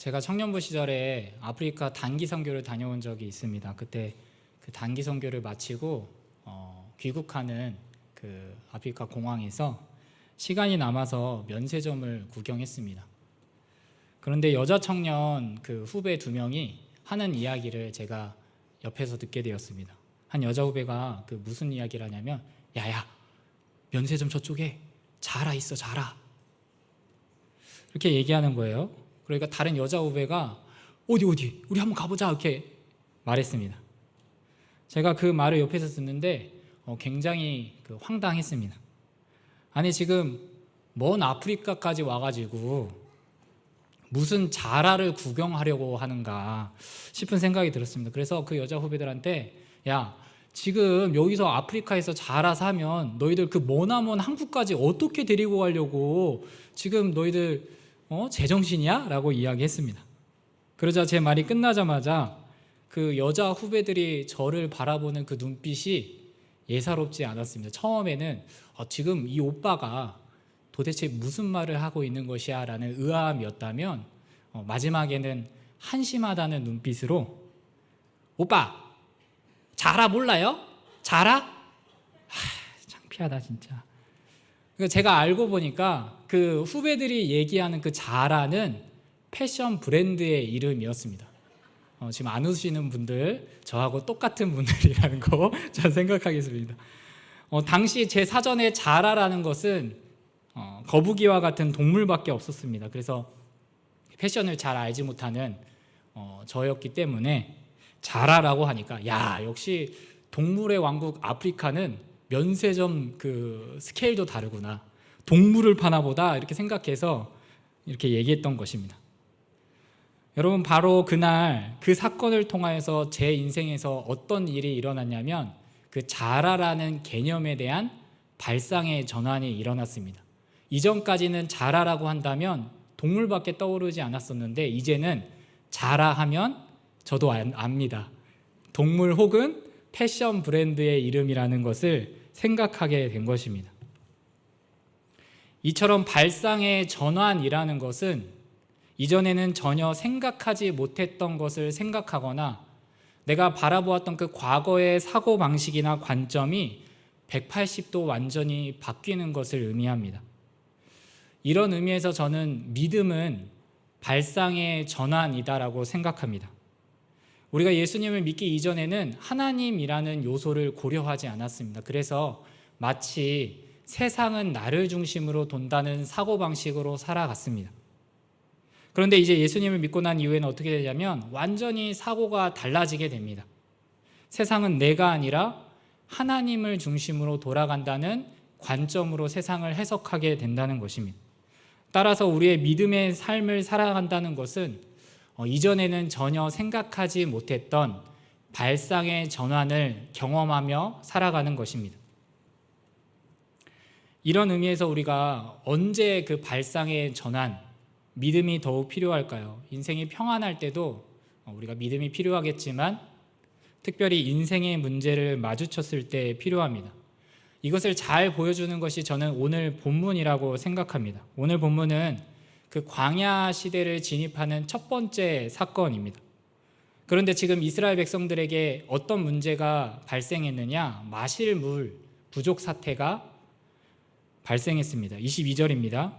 제가 청년부 시절에 아프리카 단기 선교를 다녀온 적이 있습니다. 그때 그 단기 선교를 마치고 귀국하는 그 아프리카 공항에서 시간이 남아서 면세점을 구경했습니다. 그런데 여자 청년 그 후배 2명이 하는 이야기를 제가 옆에서 듣게 되었습니다. 한 여자 후배가 그 무슨 이야기를 하냐면, 야야, 면세점 저쪽에 자라 있어, 자라. 이렇게 얘기하는 거예요. 그러니까 다른 여자 후배가 어디 우리 한번 가보자 이렇게 말했습니다. 제가 그 말을 옆에서 듣는데 굉장히 황당했습니다. 아니, 지금 먼 아프리카까지 와가지고 무슨 자라를 구경하려고 하는가 싶은 생각이 들었습니다. 그래서 그 여자 후배들한테, 야, 지금 여기서 아프리카에서 자라 사면 너희들 그 머나먼 한국까지 어떻게 데리고 가려고 지금 너희들 제정신이야? 라고 이야기했습니다. 그러자 제 말이 끝나자마자 그 여자 후배들이 저를 바라보는 그 눈빛이 예사롭지 않았습니다. 처음에는 지금 이 오빠가 도대체 무슨 말을 하고 있는 것이야 라는 의아함이었다면 마지막에는 한심하다는 눈빛으로, 오빠 자라 몰라요? 자라? 창피하다 진짜. 제가 알고 보니까 그 후배들이 얘기하는 그 자라는 패션 브랜드의 이름이었습니다. 지금 안 웃으시는 분들 저하고 똑같은 분들이라는 거 전 생각하겠습니다. 당시 제 사전에 자라라는 것은 거북이와 같은 동물밖에 없었습니다. 그래서 패션을 잘 알지 못하는 저였기 때문에 자라라고 하니까, 야, 역시 동물의 왕국 아프리카는 면세점 그 스케일도 다르구나, 동물을 파나 보다, 이렇게 생각해서 이렇게 얘기했던 것입니다. 여러분, 바로 그날 그 사건을 통하여서 제 인생에서 어떤 일이 일어났냐면 그 자라라는 개념에 대한 발상의 전환이 일어났습니다. 이전까지는 자라라고 한다면 동물밖에 떠오르지 않았었는데 이제는 자라하면 저도 압니다. 동물 혹은 패션 브랜드의 이름이라는 것을 생각하게 된 것입니다. 이처럼 발상의 전환이라는 것은 이전에는 전혀 생각하지 못했던 것을 생각하거나 내가 바라보았던 그 과거의 사고방식이나 관점이 180도 완전히 바뀌는 것을 의미합니다. 이런 의미에서 저는 믿음은 발상의 전환이다라고 생각합니다. 우리가 예수님을 믿기 이전에는 하나님이라는 요소를 고려하지 않았습니다. 그래서 마치 세상은 나를 중심으로 돈다는 사고방식으로 살아갔습니다. 그런데 이제 예수님을 믿고 난 이후에는 어떻게 되냐면 완전히 사고가 달라지게 됩니다. 세상은 내가 아니라 하나님을 중심으로 돌아간다는 관점으로 세상을 해석하게 된다는 것입니다. 따라서 우리의 믿음의 삶을 살아간다는 것은 이전에는 전혀 생각하지 못했던 발상의 전환을 경험하며 살아가는 것입니다. 이런 의미에서 우리가 언제 그 발상의 전환, 믿음이 더욱 필요할까요? 인생이 평안할 때도 우리가 믿음이 필요하겠지만 특별히 인생의 문제를 마주쳤을 때 필요합니다. 이것을 잘 보여주는 것이 저는 오늘 본문이라고 생각합니다. 오늘 본문은 그 광야 시대를 진입하는 첫 번째 사건입니다. 그런데 지금 이스라엘 백성들에게 어떤 문제가 발생했느냐? 마실 물 부족 사태가 발생했습니다. 22절입니다.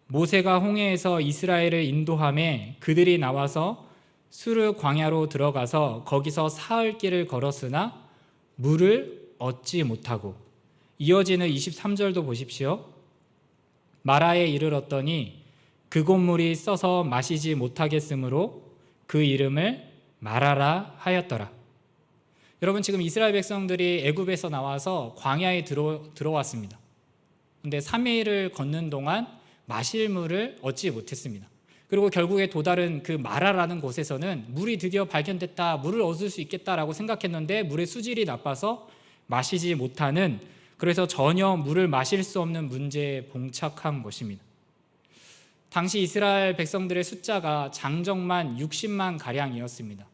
모세가 홍해에서 이스라엘을 인도하매 그들이 나와서 수르 광야로 들어가서 거기서 사흘 길을 걸었으나 물을 얻지 못하고, 이어지는 23절도 보십시오. 마라에 이르렀더니 그곳 물이 써서 마시지 못하겠으므로 그 이름을 마라라 하였더라. 여러분, 지금 이스라엘 백성들이 애굽에서 나와서 광야에 들어왔습니다. 근데 3일을 걷는 동안 마실 물을 얻지 못했습니다. 그리고 결국에 도달은 그 마라라는 곳에서는 물이 드디어 발견됐다, 물을 얻을 수 있겠다라고 생각했는데 물의 수질이 나빠서 마시지 못하는, 그래서 전혀 물을 마실 수 없는 문제에 봉착한 것입니다. 당시 이스라엘 백성들의 숫자가 장정만 60만 가량이었습니다.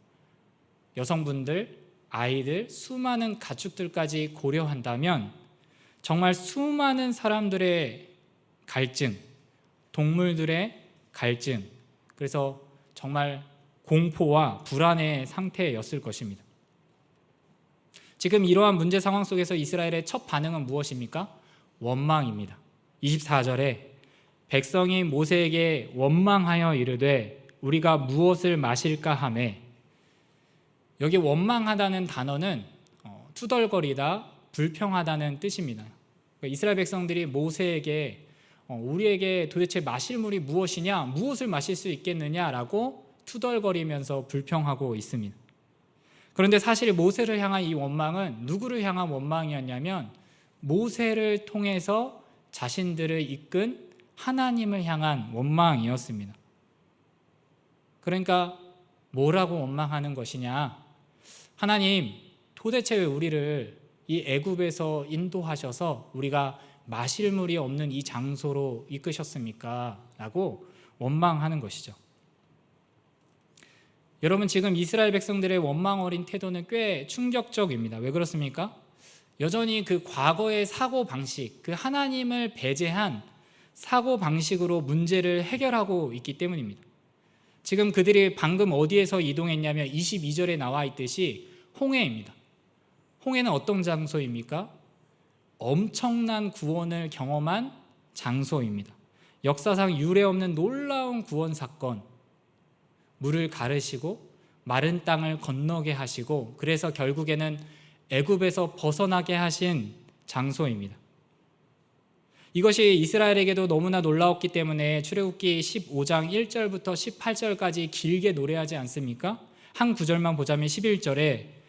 여성분들, 아이들, 수많은 가축들까지 고려한다면 정말 수많은 사람들의 갈증, 동물들의 갈증, 그래서 정말 공포와 불안의 상태였을 것입니다. 지금 이러한 문제 상황 속에서 이스라엘의 첫 반응은 무엇입니까? 원망입니다. 24절에 백성이 모세에게 원망하여 이르되 우리가 무엇을 마실까 하매, 여기 원망하다는 단어는 투덜거리다, 불평하다는 뜻입니다. 이스라엘 백성들이 모세에게 우리에게 도대체 마실 물이 무엇이냐, 무엇을 마실 수 있겠느냐라고 투덜거리면서 불평하고 있습니다. 그런데 사실 모세를 향한 이 원망은 누구를 향한 원망이었냐면 모세를 통해서 자신들을 이끈 하나님을 향한 원망이었습니다. 그러니까 뭐라고 원망하는 것이냐? 하나님, 도대체 왜 우리를 이 애굽에서 인도하셔서 우리가 마실 물이 없는 이 장소로 이끄셨습니까? 라고 원망하는 것이죠. 여러분, 지금 이스라엘 백성들의 원망 어린 태도는 꽤 충격적입니다. 왜 그렇습니까? 여전히 그 과거의 사고방식, 그 하나님을 배제한 사고방식으로 문제를 해결하고 있기 때문입니다. 지금 그들이 방금 어디에서 이동했냐면 22절에 나와 있듯이 홍해입니다. 홍해는 어떤 장소입니까? 엄청난 구원을 경험한 장소입니다. 역사상 유례 없는 놀라운 구원 사건, 물을 가르시고 마른 땅을 건너게 하시고 그래서 결국에는 애굽에서 벗어나게 하신 장소입니다. 이것이 이스라엘에게도 너무나 놀라웠기 때문에 출애굽기 15장 1절부터 18절까지 길게 노래하지 않습니까? 한 구절만 보자면 11절에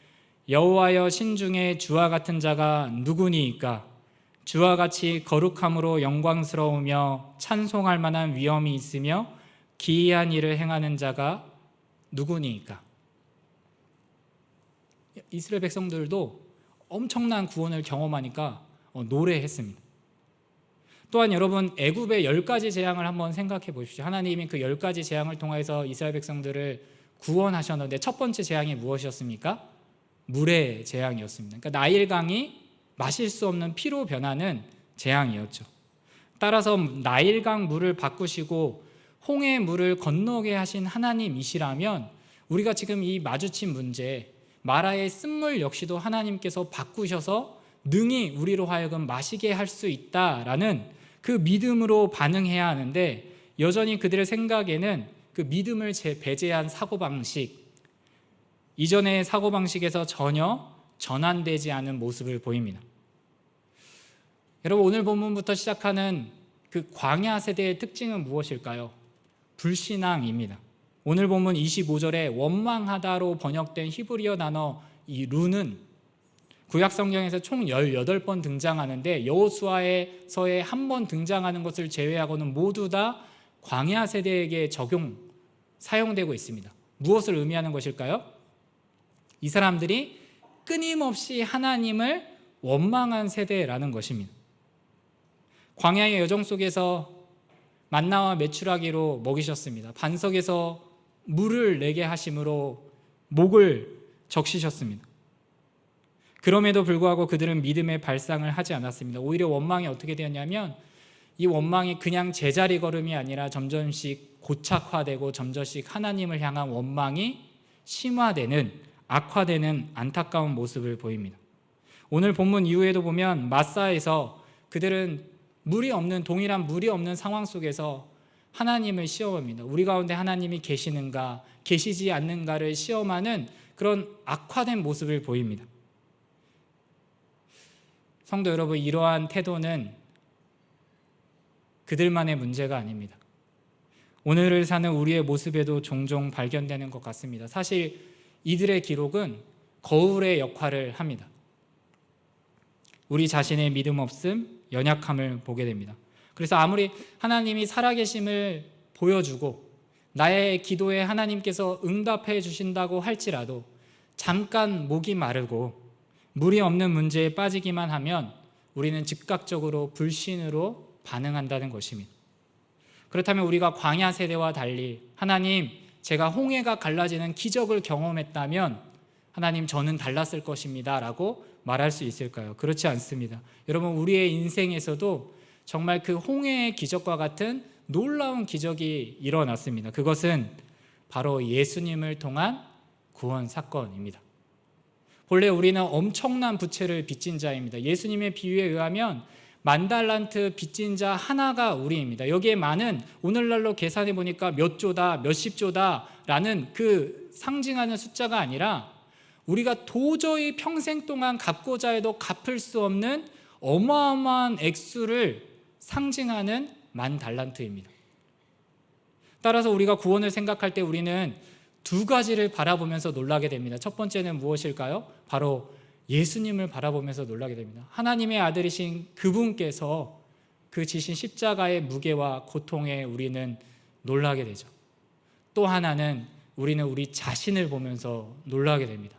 여호와여 신중에 주와 같은 자가 누구니이까? 주와 같이 거룩함으로 영광스러우며 찬송할 만한 위엄이 있으며 기이한 일을 행하는 자가 누구니이까? 이스라엘 백성들도 엄청난 구원을 경험하니까 노래했습니다. 또한 여러분, 애굽의 10가지 재앙을 한번 생각해 보십시오. 하나님이 그 10가지 재앙을 통해서 이스라엘 백성들을 구원하셨는데 첫 번째 재앙이 무엇이었습니까? 물의 재앙이었습니다. 그러니까 나일강이 마실 수 없는 피로 변하는 재앙이었죠. 따라서 나일강 물을 바꾸시고 홍해 물을 건너게 하신 하나님이시라면 우리가 지금 이 마주친 문제, 마라의 쓴물 역시도 하나님께서 바꾸셔서 능히 우리로 하여금 마시게 할 수 있다라는 그 믿음으로 반응해야 하는데 여전히 그들의 생각에는 그 믿음을 배제한 사고방식, 이전의 사고방식에서 전혀 전환되지 않은 모습을 보입니다. 여러분, 오늘 본문부터 시작하는 그 광야 세대의 특징은 무엇일까요? 불신앙입니다. 오늘 본문 25절에 원망하다로 번역된 히브리어 단어 이 루는 구약 성경에서 총 18번 등장하는데 여호수아서에 한 번 등장하는 것을 제외하고는 모두 다 광야 세대에게 사용되고 있습니다. 무엇을 의미하는 것일까요? 이 사람들이 끊임없이 하나님을 원망한 세대라는 것입니다. 광야의 여정 속에서 만나와 메추라기로 먹이셨습니다. 반석에서 물을 내게 하심으로 목을 적시셨습니다. 그럼에도 불구하고 그들은 믿음의 발상을 하지 않았습니다. 오히려 원망이 어떻게 되었냐면 이 원망이 그냥 제자리 걸음이 아니라 점점씩 고착화되고 점점씩 하나님을 향한 원망이 심화되는, 악화되는 안타까운 모습을 보입니다. 오늘 본문 이후에도 보면 마사에서 그들은 동일한 물이 없는 상황 속에서 하나님을 시험합니다. 우리 가운데 하나님이 계시는가, 계시지 않는가를 시험하는 그런 악화된 모습을 보입니다. 성도 여러분, 이러한 태도는 그들만의 문제가 아닙니다. 오늘을 사는 우리의 모습에도 종종 발견되는 것 같습니다. 사실 이들의 기록은 거울의 역할을 합니다. 우리 자신의 믿음 없음, 연약함을 보게 됩니다. 그래서 아무리 하나님이 살아계심을 보여주고 나의 기도에 하나님께서 응답해 주신다고 할지라도 잠깐 목이 마르고 물이 없는 문제에 빠지기만 하면 우리는 즉각적으로 불신으로 반응한다는 것입니다. 그렇다면 우리가 광야 세대와 달리 하나님, 제가 홍해가 갈라지는 기적을 경험했다면 하나님, 저는 달랐을 것입니다 라고 말할 수 있을까요? 그렇지 않습니다. 여러분, 우리의 인생에서도 정말 그 홍해의 기적과 같은 놀라운 기적이 일어났습니다. 그것은 바로 예수님을 통한 구원 사건입니다. 본래 우리는 엄청난 부채를 빚진 자입니다. 예수님의 비유에 의하면 10,000달란트 빚진 자 하나가 우리입니다. 여기에 많은, 오늘날로 계산해 보니까 몇 조다, 몇십 조다라는 그 상징하는 숫자가 아니라 우리가 도저히 평생 동안 갚고자 해도 갚을 수 없는 어마어마한 액수를 상징하는 10,000달란트입니다. 따라서 우리가 구원을 생각할 때 우리는 두 가지를 바라보면서 놀라게 됩니다. 첫 번째는 무엇일까요? 바로 예수님을 바라보면서 놀라게 됩니다. 하나님의 아들이신 그분께서 그 지신 십자가의 무게와 고통에 우리는 놀라게 되죠. 또 하나는 우리는 우리 자신을 보면서 놀라게 됩니다.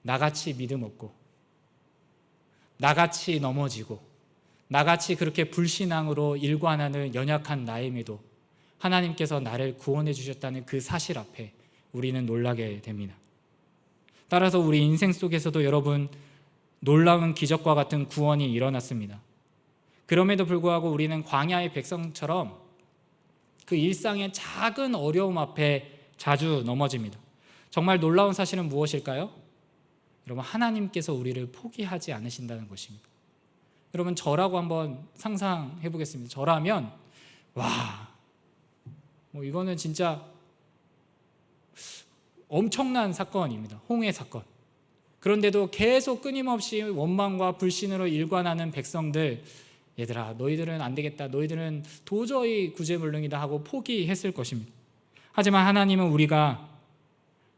나같이 믿음 없고, 나같이 넘어지고, 나같이 그렇게 불신앙으로 일관하는 연약한 나임에도 하나님께서 나를 구원해 주셨다는 그 사실 앞에 우리는 놀라게 됩니다. 따라서 우리 인생 속에서도 여러분, 놀라운 기적과 같은 구원이 일어났습니다. 그럼에도 불구하고 우리는 광야의 백성처럼 그 일상의 작은 어려움 앞에 자주 넘어집니다. 정말 놀라운 사실은 무엇일까요? 여러분, 하나님께서 우리를 포기하지 않으신다는 것입니다. 여러분, 저라고 한번 상상해 보겠습니다. 저라면 이거는 진짜 엄청난 사건입니다. 홍해 사건. 그런데도 계속 끊임없이 원망과 불신으로 일관하는 백성들, 얘들아 너희들은 안 되겠다, 너희들은 도저히 구제불능이다 하고 포기했을 것입니다. 하지만 하나님은 우리가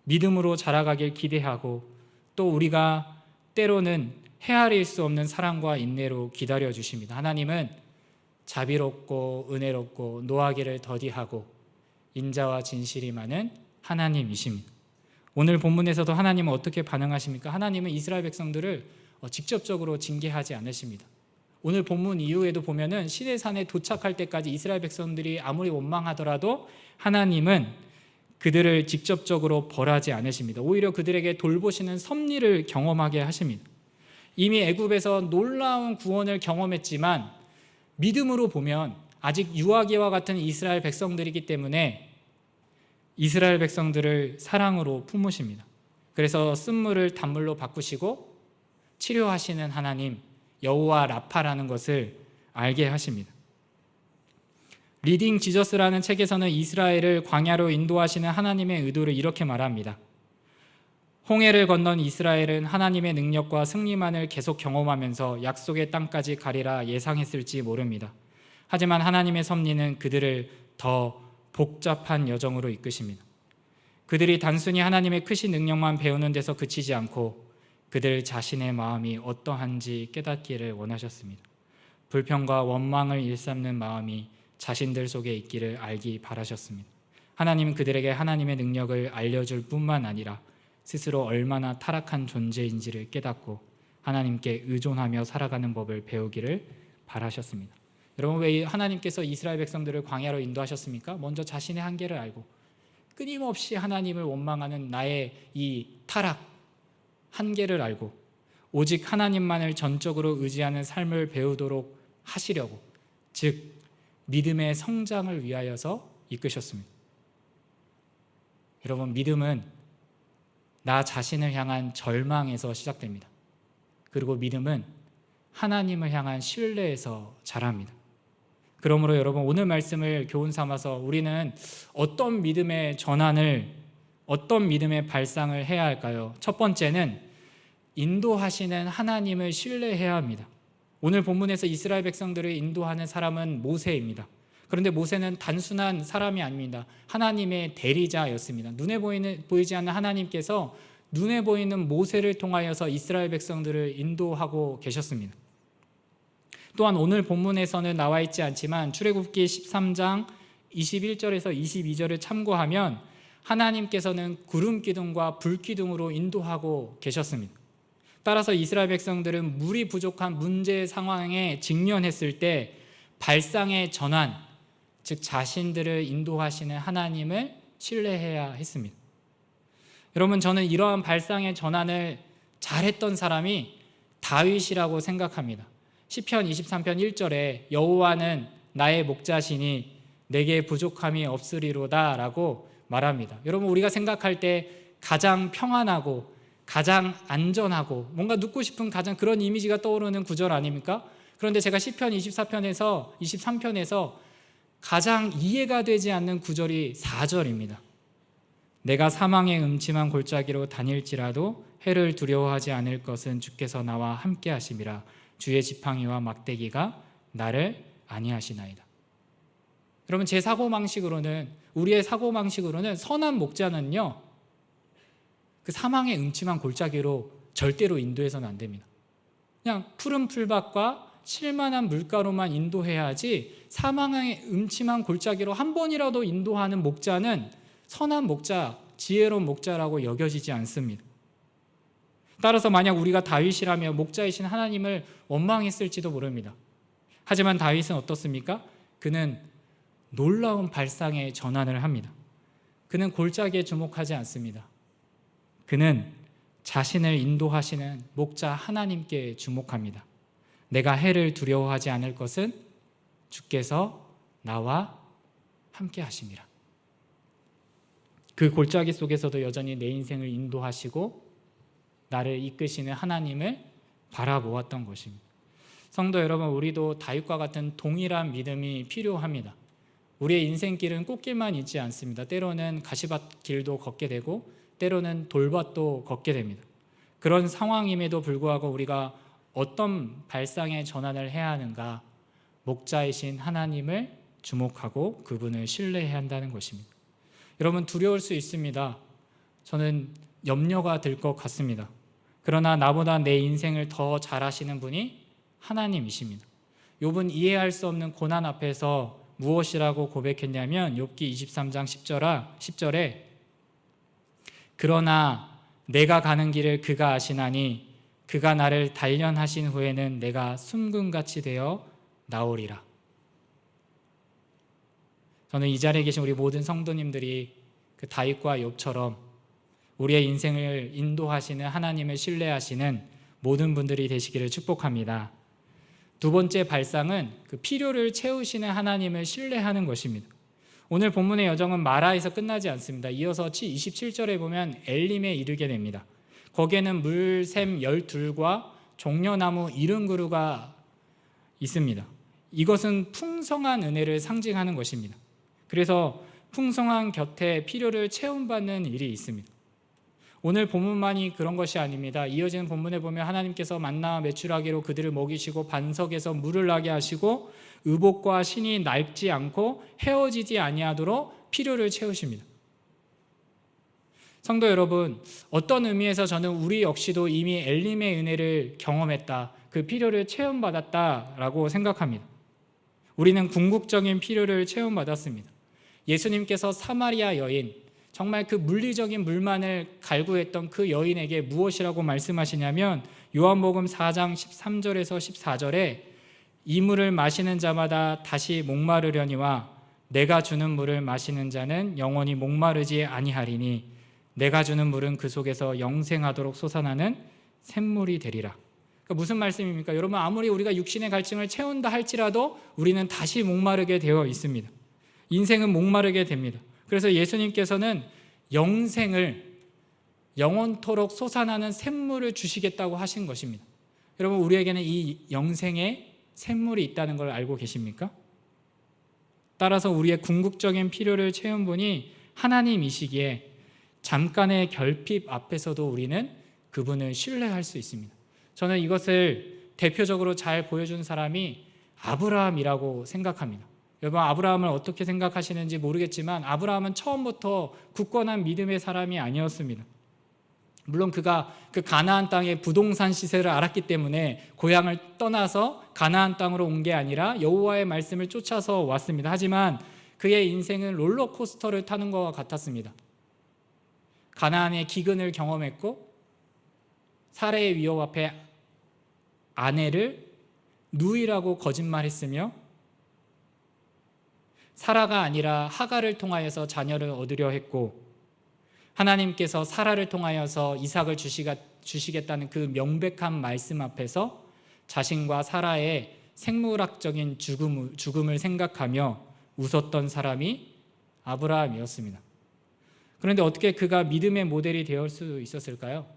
믿음으로 자라가길 기대하고, 또 우리가 때로는 헤아릴 수 없는 사랑과 인내로 기다려 주십니다. 하나님은 자비롭고 은혜롭고 노하기를 더디하고 인자와 진실이 많은 하나님이십니다. 오늘 본문에서도 하나님은 어떻게 반응하십니까? 하나님은 이스라엘 백성들을 직접적으로 징계하지 않으십니다. 오늘 본문 이후에도 보면은 시내산에 도착할 때까지 이스라엘 백성들이 아무리 원망하더라도 하나님은 그들을 직접적으로 벌하지 않으십니다. 오히려 그들에게 돌보시는 섭리를 경험하게 하십니다. 이미 애굽에서 놀라운 구원을 경험했지만 믿음으로 보면 아직 유아기와 같은 이스라엘 백성들이기 때문에 이스라엘 백성들을 사랑으로 품으십니다. 그래서 쓴물을 단물로 바꾸시고 치료하시는 하나님, 여호와 라파라는 것을 알게 하십니다. 리딩 지저스라는 책에서는 이스라엘을 광야로 인도하시는 하나님의 의도를 이렇게 말합니다. 홍해를 건넌 이스라엘은 하나님의 능력과 승리만을 계속 경험하면서 약속의 땅까지 가리라 예상했을지 모릅니다. 하지만 하나님의 섭리는 그들을 더 복잡한 여정으로 이끄십니다. 그들이 단순히 하나님의 크신 능력만 배우는 데서 그치지 않고 그들 자신의 마음이 어떠한지 깨닫기를 원하셨습니다. 불평과 원망을 일삼는 마음이 자신들 속에 있기를 알기 바라셨습니다. 하나님은 그들에게 하나님의 능력을 알려줄 뿐만 아니라 스스로 얼마나 타락한 존재인지를 깨닫고 하나님께 의존하며 살아가는 법을 배우기를 바라셨습니다. 여러분, 왜 하나님께서 이스라엘 백성들을 광야로 인도하셨습니까? 먼저 자신의 한계를 알고 끊임없이 하나님을 원망하는 나의 이 타락, 한계를 알고 오직 하나님만을 전적으로 의지하는 삶을 배우도록 하시려고, 즉 믿음의 성장을 위하여서 이끄셨습니다. 여러분, 믿음은 나 자신을 향한 절망에서 시작됩니다. 그리고 믿음은 하나님을 향한 신뢰에서 자랍니다. 그러므로 여러분, 오늘 말씀을 교훈 삼아서 우리는 어떤 믿음의 전환을, 어떤 믿음의 발상을 해야 할까요? 첫 번째는 인도하시는 하나님을 신뢰해야 합니다. 오늘 본문에서 이스라엘 백성들을 인도하는 사람은 모세입니다. 그런데 모세는 단순한 사람이 아닙니다. 하나님의 대리자였습니다. 눈에 보이지 않는 하나님께서 눈에 보이는 모세를 통하여서 이스라엘 백성들을 인도하고 계셨습니다. 또한 오늘 본문에서는 나와 있지 않지만 출애굽기 13장 21절에서 22절을 참고하면 하나님께서는 구름 기둥과 불 기둥으로 인도하고 계셨습니다. 따라서 이스라엘 백성들은 물이 부족한 문제 상황에 직면했을 때 발상의 전환, 즉 자신들을 인도하시는 하나님을 신뢰해야 했습니다. 여러분, 저는 이러한 발상의 전환을 잘했던 사람이 다윗이라고 생각합니다. 시편 23편 1절에 여호와는 나의 목자시니 내게 부족함이 없으리로다 라고 말합니다. 여러분, 우리가 생각할 때 가장 평안하고 가장 안전하고 뭔가 눕고 싶은 가장 그런 이미지가 떠오르는 구절 아닙니까? 그런데 제가 시편 23편에서 가장 이해가 되지 않는 구절이 4절입니다. 내가 사망의 음침한 골짜기로 다닐지라도 해를 두려워하지 않을 것은 주께서 나와 함께 하심이라. 주의 지팡이와 막대기가 나를 안위하시나이다. 여러분, 우리의 사고방식으로는 선한 목자는요, 그 사망의 음침한 골짜기로 절대로 인도해서는 안 됩니다. 그냥 푸른 풀밭과 쉴만한 물가로만 인도해야지 사망의 음침한 골짜기로 한 번이라도 인도하는 목자는 선한 목자, 지혜로운 목자라고 여겨지지 않습니다. 따라서 만약 우리가 다윗이라면 목자이신 하나님을 원망했을지도 모릅니다. 하지만 다윗은 어떻습니까? 그는 놀라운 발상의 전환을 합니다. 그는 골짜기에 주목하지 않습니다. 그는 자신을 인도하시는 목자 하나님께 주목합니다. 내가 해를 두려워하지 않을 것은 주께서 나와 함께 하심이라. 그 골짜기 속에서도 여전히 내 인생을 인도하시고 나를 이끄시는 하나님을 바라보았던 것입니다. 성도 여러분, 우리도 다윗과 같은 동일한 믿음이 필요합니다. 우리의 인생길은 꽃길만 있지 않습니다. 때로는 가시밭길도 걷게 되고 때로는 돌밭도 걷게 됩니다. 그런 상황임에도 불구하고 우리가 어떤 발상의 전환을 해야 하는가? 목자이신 하나님을 주목하고 그분을 신뢰해야 한다는 것입니다. 여러분, 두려울 수 있습니다. 저는 염려가 들 것 같습니다. 그러나 나보다 내 인생을 더 잘 아시는 분이 하나님이십니다. 욥은 이해할 수 없는 고난 앞에서 무엇이라고 고백했냐면 욥기 23장 10절에 그러나 내가 가는 길을 그가 아시나니 그가 나를 단련하신 후에는 내가 숨금같이 되어 나오리라. 저는 이 자리에 계신 우리 모든 성도님들이 그 다윗과 욥처럼 우리의 인생을 인도하시는 하나님을 신뢰하시는 모든 분들이 되시기를 축복합니다. 두 번째 발상은 그 필요를 채우시는 하나님을 신뢰하는 것입니다. 오늘 본문의 여정은 마라에서 끝나지 않습니다. 이어서 27절에 보면 엘림에 이르게 됩니다. 거기에는 물샘 12과 종려나무 70그루가 있습니다. 이것은 풍성한 은혜를 상징하는 것입니다. 그래서 풍성한 곁에 필요를 채움받는 일이 있습니다. 오늘 본문만이 그런 것이 아닙니다. 이어지는 본문에 보면 하나님께서 만나와 메추라기로 그들을 먹이시고 반석에서 물을 나게 하시고 의복과 신이 낡지 않고 헤어지지 아니하도록 필요를 채우십니다. 성도 여러분, 어떤 의미에서 저는 우리 역시도 이미 엘림의 은혜를 경험했다, 그 필요를 체험받았다라고 생각합니다. 우리는 궁극적인 필요를 체험받았습니다. 예수님께서 사마리아 여인, 정말 그 물리적인 물만을 갈구했던 그 여인에게 무엇이라고 말씀하시냐면 요한복음 4장 13절에서 14절에 이 물을 마시는 자마다 다시 목마르려니와 내가 주는 물을 마시는 자는 영원히 목마르지 아니하리니 내가 주는 물은 그 속에서 영생하도록 솟아나는 샘물이 되리라. 그러니까 무슨 말씀입니까? 여러분, 아무리 우리가 육신의 갈증을 채운다 할지라도 우리는 다시 목마르게 되어 있습니다. 인생은 목마르게 됩니다. 그래서 예수님께서는 영생을 영원토록 솟아나는 샘물을 주시겠다고 하신 것입니다. 여러분, 우리에게는 이 영생의 샘물이 있다는 걸 알고 계십니까? 따라서 우리의 궁극적인 필요를 채운 분이 하나님이시기에 잠깐의 결핍 앞에서도 우리는 그분을 신뢰할 수 있습니다. 저는 이것을 대표적으로 잘 보여준 사람이 아브라함이라고 생각합니다. 여러분, 아브라함을 어떻게 생각하시는지 모르겠지만 아브라함은 처음부터 굳건한 믿음의 사람이 아니었습니다. 물론 그가 그 가나안 땅의 부동산 시세를 알았기 때문에 고향을 떠나서 가나안 땅으로 온 게 아니라 여호와의 말씀을 쫓아서 왔습니다. 하지만 그의 인생은 롤러코스터를 타는 것과 같았습니다. 가나안의 기근을 경험했고 살해의 위협 앞에 아내를 누이라고 거짓말했으며 사라가 아니라 하갈을 통하여서 자녀를 얻으려 했고 하나님께서 사라를 통하여서 이삭을 주시겠다는 그 명백한 말씀 앞에서 자신과 사라의 생물학적인 죽음을 생각하며 웃었던 사람이 아브라함이었습니다. 그런데 어떻게 그가 믿음의 모델이 되어 수 있었을까요?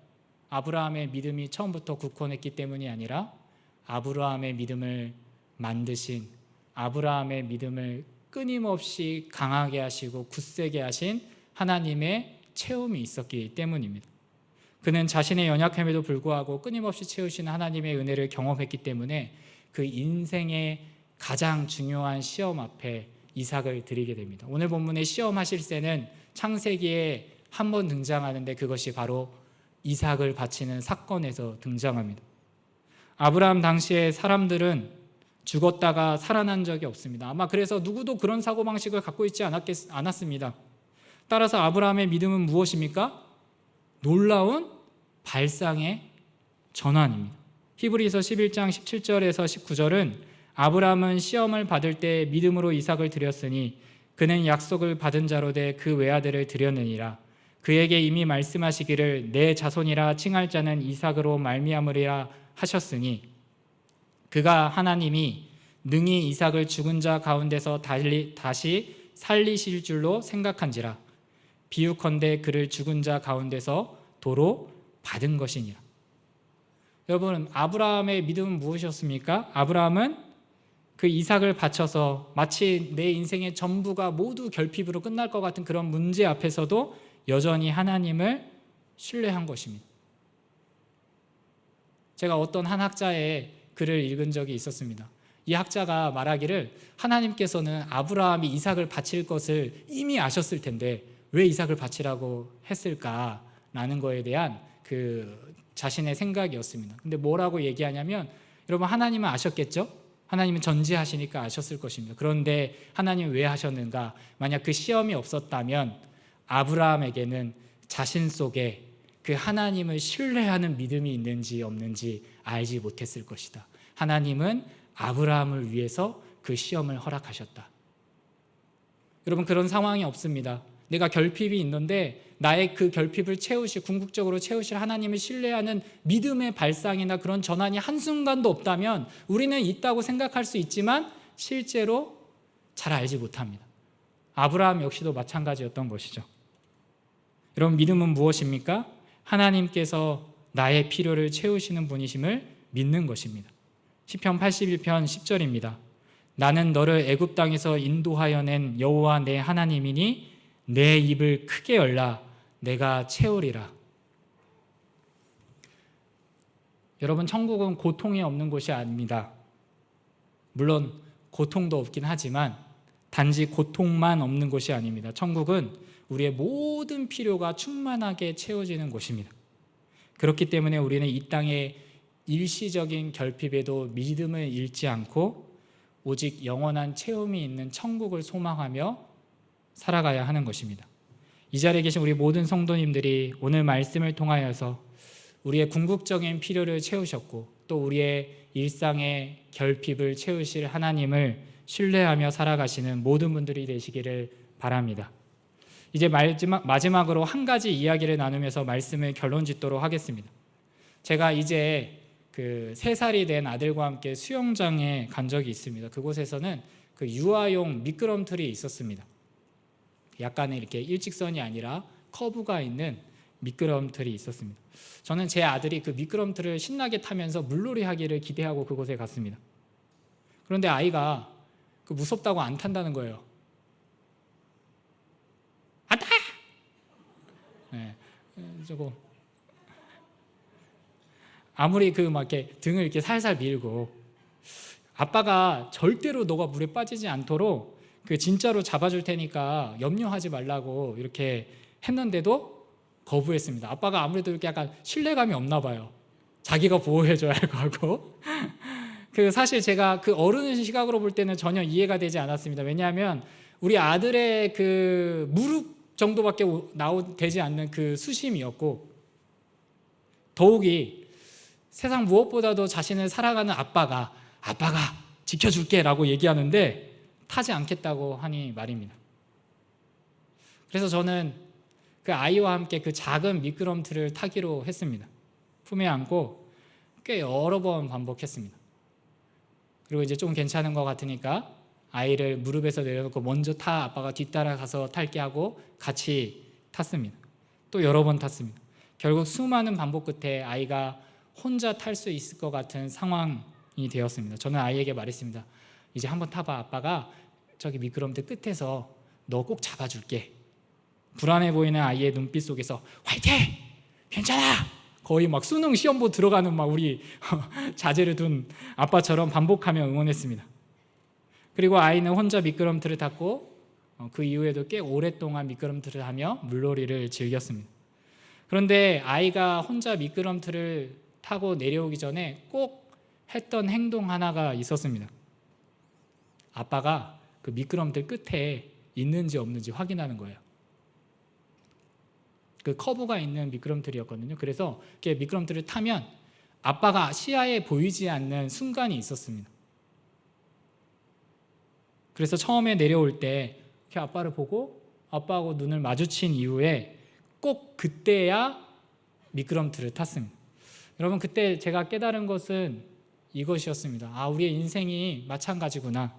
아브라함의 믿음이 처음부터 굳건했기 때문이 아니라 아브라함의 믿음을 만드신, 아브라함의 믿음을 끊임없이 강하게 하시고 굳세게 하신 하나님의 채움이 있었기 때문입니다. 그는 자신의 연약함에도 불구하고 끊임없이 채우시는 하나님의 은혜를 경험했기 때문에 그 인생의 가장 중요한 시험 앞에 이삭을 드리게 됩니다. 오늘 본문의 시험하실 때는 창세기에 한 번 등장하는데 그것이 바로 이삭을 바치는 사건에서 등장합니다. 아브라함 당시에 사람들은 죽었다가 살아난 적이 없습니다. 아마 그래서 누구도 그런 사고방식을 갖고 있지 않았습니다. 따라서 아브라함의 믿음은 무엇입니까? 놀라운 발상의 전환입니다. 히브리서 11장 17절에서 19절은 아브라함은 시험을 받을 때 믿음으로 이삭을 드렸으니 그는 약속을 받은 자로 돼 그 외아들을 드렸느니라. 그에게 이미 말씀하시기를 내 자손이라 칭할 자는 이삭으로 말미암으리라 하셨으니 그가 하나님이 능히 이삭을 죽은 자 가운데서 다시 살리실 줄로 생각한지라. 비유컨대 그를 죽은 자 가운데서 도로 받은 것이니라. 여러분, 아브라함의 믿음은 무엇이었습니까? 아브라함은 그 이삭을 바쳐서 마치 내 인생의 전부가 모두 결핍으로 끝날 것 같은 그런 문제 앞에서도 여전히 하나님을 신뢰한 것입니다. 제가 어떤 한 학자의 글을 읽은 적이 있었습니다. 이 학자가 말하기를 하나님께서는 아브라함이 이삭을 바칠 것을 이미 아셨을 텐데 왜 이삭을 바치라고 했을까라는 거에 대한 그 자신의 생각이었습니다. 근데 뭐라고 얘기하냐면, 여러분, 하나님은 아셨겠죠? 하나님은 전지하시니까 아셨을 것입니다. 그런데 하나님은 왜 하셨는가? 만약 그 시험이 없었다면 아브라함에게는 자신 속에 그 하나님을 신뢰하는 믿음이 있는지 없는지 알지 못했을 것이다. 하나님은 아브라함을 위해서 그 시험을 허락하셨다. 여러분, 그런 상황이 없습니다. 내가 결핍이 있는데 나의 그 결핍을 궁극적으로 채우실 하나님을 신뢰하는 믿음의 발상이나 그런 전환이 한순간도 없다면 우리는 있다고 생각할 수 있지만 실제로 잘 알지 못합니다. 아브라함 역시도 마찬가지였던 것이죠. 여러분, 믿음은 무엇입니까? 하나님께서 나의 필요를 채우시는 분이심을 믿는 것입니다. 시편 81편 10절입니다. 나는 너를 애굽 땅에서 인도하여 낸 여호와 내 하나님이니 내 입을 크게 열라 내가 채우리라. 여러분, 천국은 고통이 없는 곳이 아닙니다. 물론 고통도 없긴 하지만 단지 고통만 없는 곳이 아닙니다. 천국은 우리의 모든 필요가 충만하게 채워지는 곳입니다. 그렇기 때문에 우리는 이 땅의 일시적인 결핍에도 믿음을 잃지 않고 오직 영원한 체험이 있는 천국을 소망하며 살아가야 하는 것입니다. 이 자리에 계신 우리 모든 성도님들이 오늘 말씀을 통하여서 우리의 궁극적인 필요를 채우셨고 또 우리의 일상의 결핍을 채우실 하나님을 신뢰하며 살아가시는 모든 분들이 되시기를 바랍니다. 이제 마지막으로 한 가지 이야기를 나누면서 말씀을 결론 짓도록 하겠습니다. 제가 이제 그 3살이 된 아들과 함께 수영장에 간 적이 있습니다. 그곳에서는 그 유아용 미끄럼틀이 있었습니다. 약간의 이렇게 일직선이 아니라 커브가 있는 미끄럼틀이 있었습니다. 저는 제 아들이 그 미끄럼틀을 신나게 타면서 물놀이 하기를 기대하고 그곳에 갔습니다. 그런데 아이가 그 무섭다고 안 탄다는 거예요. 안 타! 네, 저거 아무리 그 막 이렇게 등을 이렇게 살살 밀고 아빠가 절대로 너가 물에 빠지지 않도록 그 진짜로 잡아줄 테니까 염려하지 말라고 이렇게 했는데도 거부했습니다. 아빠가 아무래도 이렇게 약간 신뢰감이 없나 봐요. 자기가 보호해줘야 할 거고. 그 사실 제가 그 어른의 시각으로 볼 때는 전혀 이해가 되지 않았습니다. 왜냐하면 우리 아들의 그 무릎 정도밖에 되지 않는 그 수심이었고, 더욱이 세상 무엇보다도 자신을 사랑하는 아빠가 지켜줄게 라고 얘기하는데 타지 않겠다고 하니 말입니다. 그래서 저는 그 아이와 함께 그 작은 미끄럼틀을 타기로 했습니다. 품에 안고 꽤 여러 번 반복했습니다. 그리고 이제 좀 괜찮은 것 같으니까 아이를 무릎에서 내려놓고 먼저 타, 아빠가 뒤따라가서 탈게 하고 같이 탔습니다. 또 여러 번 탔습니다. 결국 수많은 반복 끝에 아이가 혼자 탈 수 있을 것 같은 상황이 되었습니다. 저는 아이에게 말했습니다. 이제 한번 타봐. 아빠가 저기 미끄럼틀 끝에서 너 꼭 잡아줄게. 불안해 보이는 아이의 눈빛 속에서 화이팅! 괜찮아! 거의 막 수능 시험보 들어가는 막 우리 자제를 둔 아빠처럼 반복하며 응원했습니다. 그리고 아이는 혼자 미끄럼틀을 탔고 그 이후에도 꽤 오랫동안 미끄럼틀을 하며 물놀이를 즐겼습니다. 그런데 아이가 혼자 미끄럼틀을 타고 내려오기 전에 꼭 했던 행동 하나가 있었습니다. 아빠가 그 미끄럼틀 끝에 있는지 없는지 확인하는 거예요. 그 커브가 있는 미끄럼틀이었거든요. 그래서 이렇게 미끄럼틀을 타면 아빠가 시야에 보이지 않는 순간이 있었습니다. 그래서 처음에 내려올 때 이렇게 아빠를 보고 아빠하고 눈을 마주친 이후에 꼭 그때야 미끄럼틀을 탔습니다. 여러분, 그때 제가 깨달은 것은 이것이었습니다. 아, 우리의 인생이 마찬가지구나.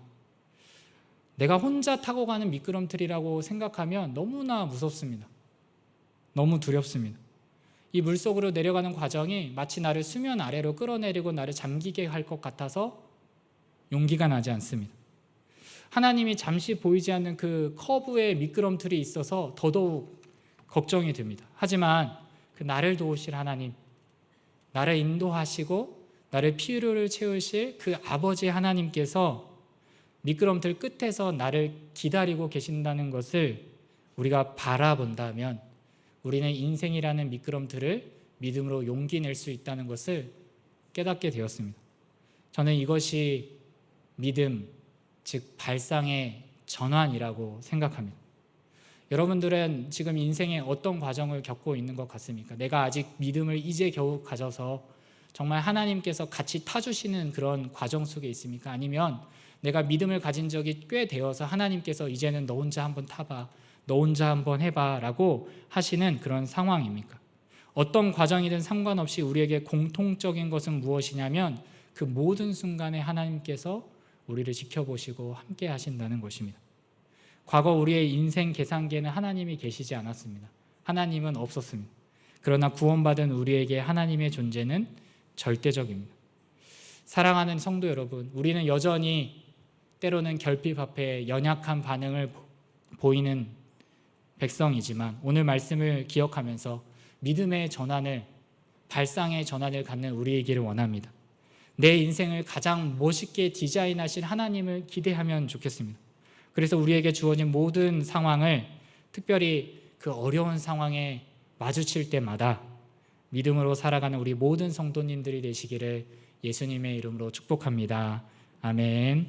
내가 혼자 타고 가는 미끄럼틀이라고 생각하면 너무나 무섭습니다. 너무 두렵습니다. 이 물속으로 내려가는 과정이 마치 나를 수면 아래로 끌어내리고 나를 잠기게 할 것 같아서 용기가 나지 않습니다. 하나님이 잠시 보이지 않는 그 커브의 미끄럼틀이 있어서 더더욱 걱정이 됩니다. 하지만 그 나를 도우실 하나님, 나를 인도하시고 나를 피로를 채우실 그 아버지 하나님께서 미끄럼틀 끝에서 나를 기다리고 계신다는 것을 우리가 바라본다면 우리는 인생이라는 미끄럼틀을 믿음으로 용기 낼 수 있다는 것을 깨닫게 되었습니다. 저는 이것이 믿음, 즉 발상의 전환이라고 생각합니다. 여러분들은 지금 인생에 어떤 과정을 겪고 있는 것 같습니까? 내가 아직 믿음을 이제 겨우 가져서 정말 하나님께서 같이 타주시는 그런 과정 속에 있습니까? 아니면 내가 믿음을 가진 적이 꽤 되어서 하나님께서 이제는 너 혼자 한번 타봐, 너 혼자 한번 해봐 라고 하시는 그런 상황입니까? 어떤 과정이든 상관없이 우리에게 공통적인 것은 무엇이냐면 그 모든 순간에 하나님께서 우리를 지켜보시고 함께 하신다는 것입니다. 과거 우리의 인생 계산기에는 하나님이 계시지 않았습니다. 하나님은 없었습니다. 그러나 구원받은 우리에게 하나님의 존재는 절대적입니다. 사랑하는 성도 여러분, 우리는 여전히 때로는 결핍 앞에 연약한 반응을 보이는 백성이지만 오늘 말씀을 기억하면서 믿음의 전환을, 발상의 전환을 갖는 우리이기를 원합니다. 내 인생을 가장 멋있게 디자인하신 하나님을 기대하면 좋겠습니다. 그래서 우리에게 주어진 모든 상황을, 특별히 그 어려운 상황에 마주칠 때마다 믿음으로 살아가는 우리 모든 성도님들이 되시기를 예수님의 이름으로 축복합니다. 아멘.